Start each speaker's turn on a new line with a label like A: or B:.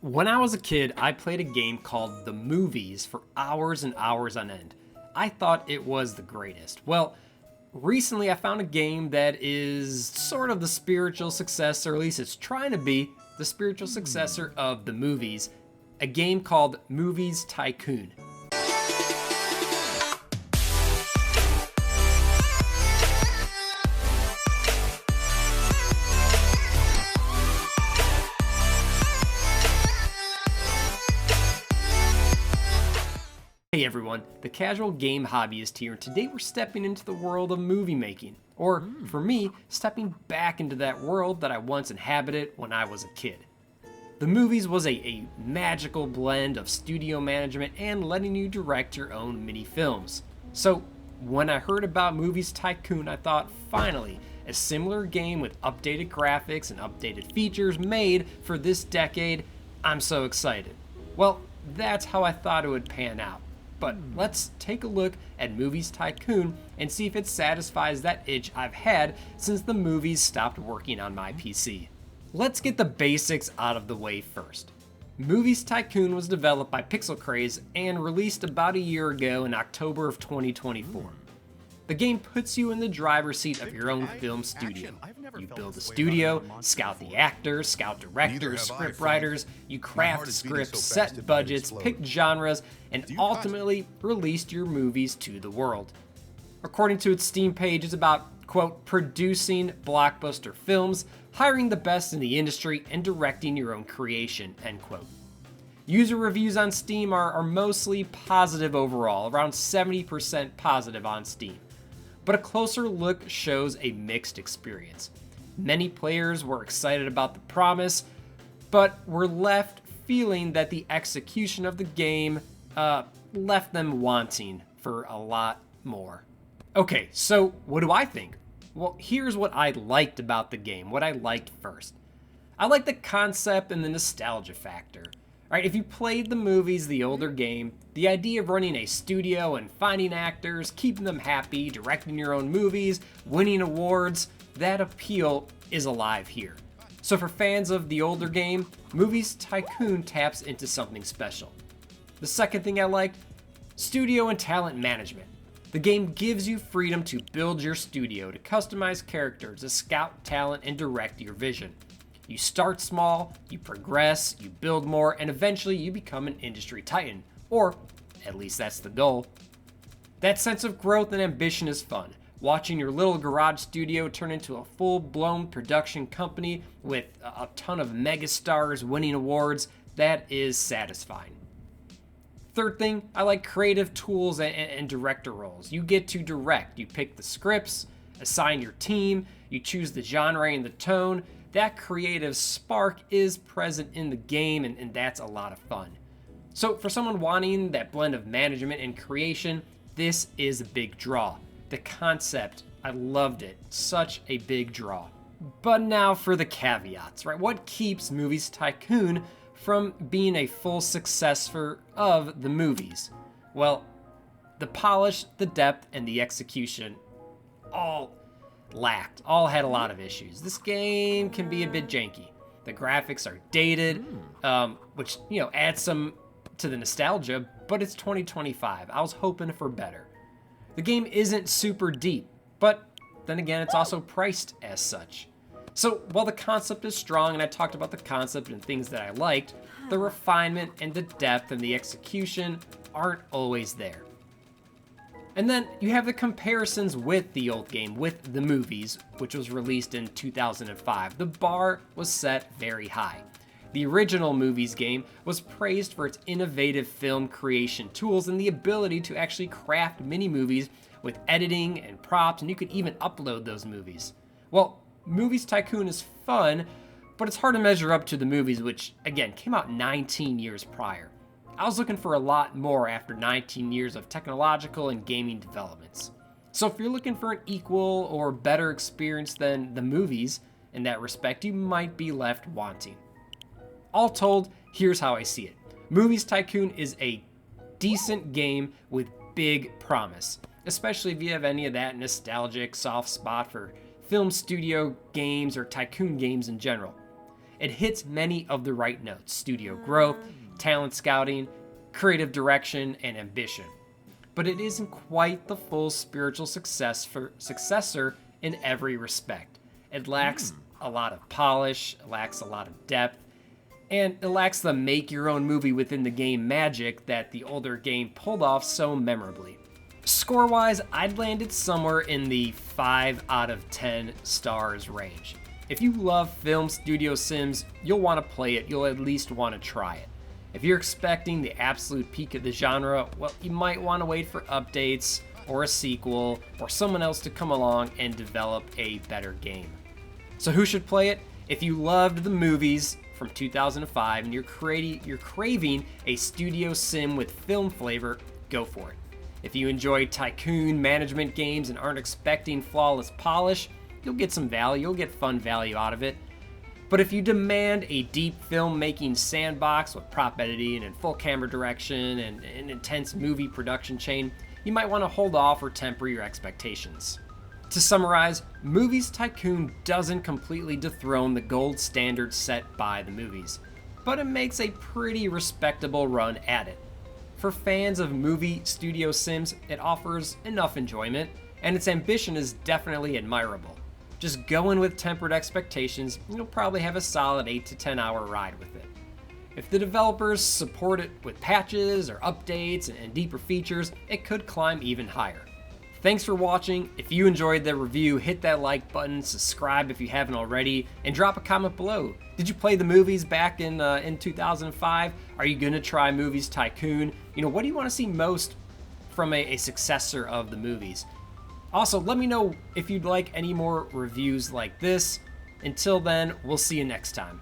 A: When I was a kid, I played a game called The Movies for hours and hours on end. I thought it was the greatest. Well, recently I found a game that is sort of the spiritual successor, or at least it's trying to be the spiritual successor of The Movies, a game called Movies Tycoon. Hey everyone, the casual game hobbyist here, and today we're stepping into the world of movie making. Or, for me, stepping back into that world that I once inhabited when I was a kid. The Movies was a magical blend of studio management and letting you direct your own mini films. So, when I heard about Movies Tycoon, I thought, finally, a similar game with updated graphics and updated features made for this decade. I'm so excited. Well, that's how I thought it would pan out. But let's take a look at Movies Tycoon and see if it satisfies that itch I've had since the Movies stopped working on my PC. Let's get the basics out of the way first. Movies Tycoon was developed by Pixel Craze and released about a year ago in October of 2024. The game puts you in the driver's seat of your own film studio. You build a studio, scout the actors, scout directors, script writers, you craft scripts, set budgets, pick genres, and ultimately release your movies to the world. According to its Steam page, it's about, quote, producing blockbuster films, hiring the best in the industry, and directing your own creation, end quote. User reviews on Steam are mostly positive overall, around 70% positive on Steam. But a closer look shows a mixed experience. Many players were excited about the promise, but were left feeling that the execution of the game left them wanting for a lot more. Okay, so what do I think? Well, here's what I liked about the game, what I liked first. I liked the concept and the nostalgia factor. Right, if you played the Movies, the older game, the idea of running a studio and finding actors, keeping them happy, directing your own movies, winning awards, that appeal is alive here. So for fans of the older game, Movies Tycoon taps into something special. The second thing I liked, studio and talent management. The game gives you freedom to build your studio, to customize characters, to scout talent, and direct your vision. You start small, you progress, you build more, and eventually you become an industry titan. Or, at least that's the goal. That sense of growth and ambition is fun. Watching your little garage studio turn into a full-blown production company with a ton of megastars winning awards, that is satisfying. Third thing, I like creative tools and director roles. You get to direct, you pick the scripts, assign your team, you choose the genre and the tone. That creative spark is present in the game, and that's a lot of fun. So for someone wanting that blend of management and creation, this is a big draw. The concept, I loved it. Such a big draw. But now for the caveats, right? What keeps Movies Tycoon from being a full successor of the Movies? Well, the polish, the depth, and the execution all had a lot of issues. This game can be a bit janky. The graphics are dated, which, adds some to the nostalgia, but it's 2025. I was hoping for better. The game isn't super deep, but then again, it's also priced as such. So while the concept is strong, and I talked about the concept and things that I liked, the refinement and the depth and the execution aren't always there. And then you have the comparisons with the old game, with the Movies, which was released in 2005. The bar was set very high. The original Movies game was praised for its innovative film creation tools and the ability to actually craft mini-movies with editing and props, and you could even upload those movies. Well, Movies Tycoon is fun, but it's hard to measure up to the Movies, which, again, came out 19 years prior. I was looking for a lot more after 19 years of technological and gaming developments. So if you're looking for an equal or better experience than the Movies in that respect, you might be left wanting. All told, here's how I see it. Movies Tycoon is a decent game with big promise, especially if you have any of that nostalgic soft spot for film studio games or tycoon games in general. It hits many of the right notes: studio growth, talent scouting, creative direction, and ambition. But it isn't quite the full spiritual successor in every respect. It lacks a lot of polish, it lacks a lot of depth, and it lacks the make your own movie within the game magic that the older game pulled off so memorably. Score-wise, I'd land it somewhere in the 5 out of 10 stars range. If you love film studio sims, you'll want to play it, you'll at least want to try it. If you're expecting the absolute peak of the genre, well, you might want to wait for updates, or a sequel, or someone else to come along and develop a better game. So who should play it? If you loved the movies from 2005 and you're craving a studio sim with film flavor, go for it. If you enjoy tycoon management games and aren't expecting flawless polish, you'll get some value, you'll get fun value out of it. But if you demand a deep filmmaking sandbox with prop editing and full camera direction and an intense movie production chain, you might want to hold off or temper your expectations. To summarize, Movies Tycoon doesn't completely dethrone the gold standard set by the movies, but it makes a pretty respectable run at it. For fans of movie studio sims, it offers enough enjoyment, and its ambition is definitely admirable. Just go in with tempered expectations, and you'll probably have a solid 8 to 10 hour ride with it. If the developers support it with patches or updates and deeper features, it could climb even higher. Thanks for watching. If you enjoyed the review, hit that like button, subscribe if you haven't already, and drop a comment below. Did you play the movies back in 2005? Are you gonna try Movies Tycoon? What do you want to see most from a successor of the movies? Also, let me know if you'd like any more reviews like this. Until then, we'll see you next time.